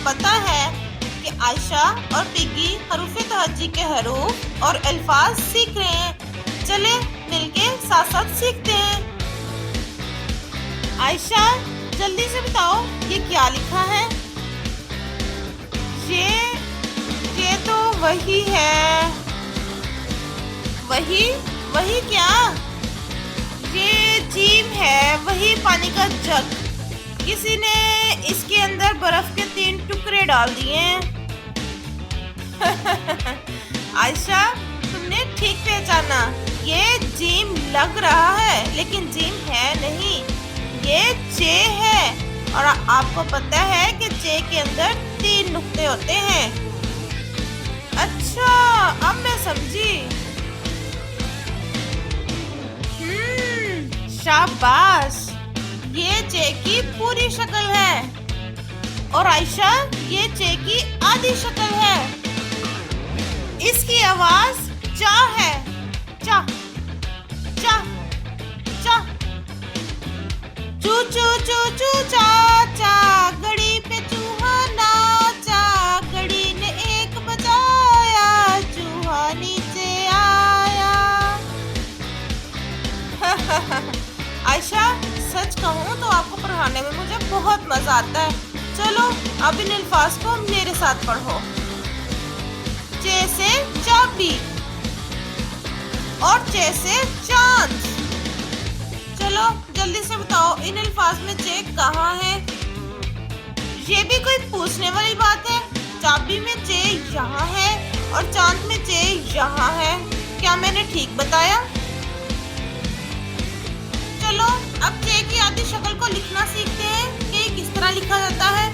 पता है कि आयशा और पिग्गी हरूफ तहज्जी के हरूफ और अल्फाज सीख रहे हैं। चले मिलके साथ साथ सीखते हैं। आयशा जल्दी से बताओ ये क्या लिखा है। ये तो वही है। वही क्या? ये जीम है, वही पानी का जग। किसी ने इसके अंदर बर्फ के 3 टुकड़े डाल दिए हैं। आयशा तुमने ठीक पहचाना, ये जीम लग रहा है लेकिन जीम है नहीं, ये चे है। और आपको पता है कि चे के अंदर 3 नुक्ते होते हैं। अच्छा अब मैं समझी। शाबाश, ये चे की पूरी शक्ल है और आयशा ये चे की आधी शक्ल है। इसकी आवाज चा है, चा चा चा। चू चू चू चू चा चा, गड़ी पे चूहा नाचा, गड़ी ने 1 बजाया, चूहा नीचे आया। आयशा सच कहूँ तो आपको पढ़ाने में मुझे बहुत मजा आता है। चलो अब इन अल्फाज को मेरे साथ पढ़ो। चे से चाबी और चे से चांद। चलो जल्दी से बताओ इन अल्फाज में चे कहाँ है। ये भी कोई पूछने वाली बात है। चाबी में चे यहाँ है और चांद में चे यहाँ है। क्या मैंने ठीक बताया? चलो अब चे की आधी शक्ल को लिखना सीखते हैं कि किस तरह लिखा जाता है।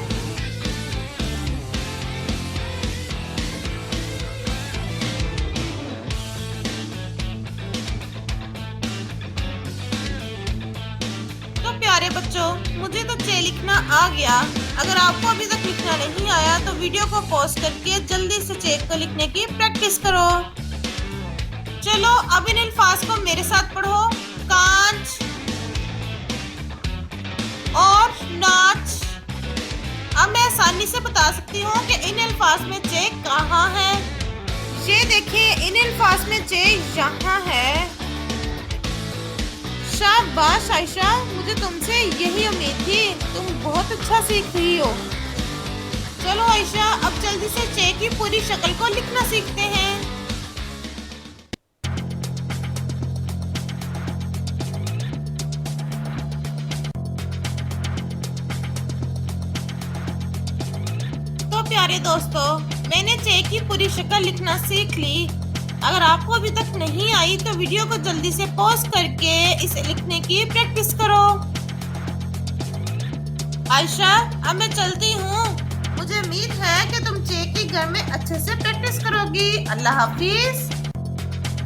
तो प्यारे बच्चों, मुझे तो चे लिखना आ गया। अगर आपको अभी तक लिखना नहीं आया तो वीडियो को पॉज करके जल्दी से चे को लिखने की प्रैक्टिस करो। चलो अब इन अल्फाज को मेरे साथ पढ़ो। कांच और नाच। अब मैं आसानी से बता सकती हूँ कि इन अल्फाज में चे कहाँ है। ये देखिए इन अल्फाज में चे यहाँ है। शाबाश आयशा, मुझे तुमसे यही उम्मीद थी। तुम बहुत अच्छा सीख रही हो। चलो आयशा अब जल्दी से चे की पूरी शक्ल को लिखना सीखते हैं। प्यारे दोस्तों, मैंने चे की पूरी शक्ल लिखना सीख ली। अगर आपको अभी तक नहीं आई तो वीडियो को जल्दी से पॉज करके इसे लिखने की प्रैक्टिस करो। आयशा अब मैं चलती हूँ। मुझे उम्मीद है कि तुम चे की घर में अच्छे से प्रैक्टिस करोगी। अल्लाह हाफिज।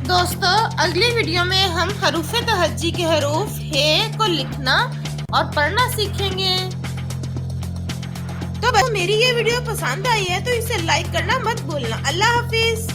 दोस्तों अगली वीडियो में हम हरूफ तहज्जी के हरूफ हे को लिखना और पढ़ना सीखेंगे। तो मेरी ये वीडियो पसंद आई है तो इसे लाइक करना मत भूलना। अल्लाह हाफिज।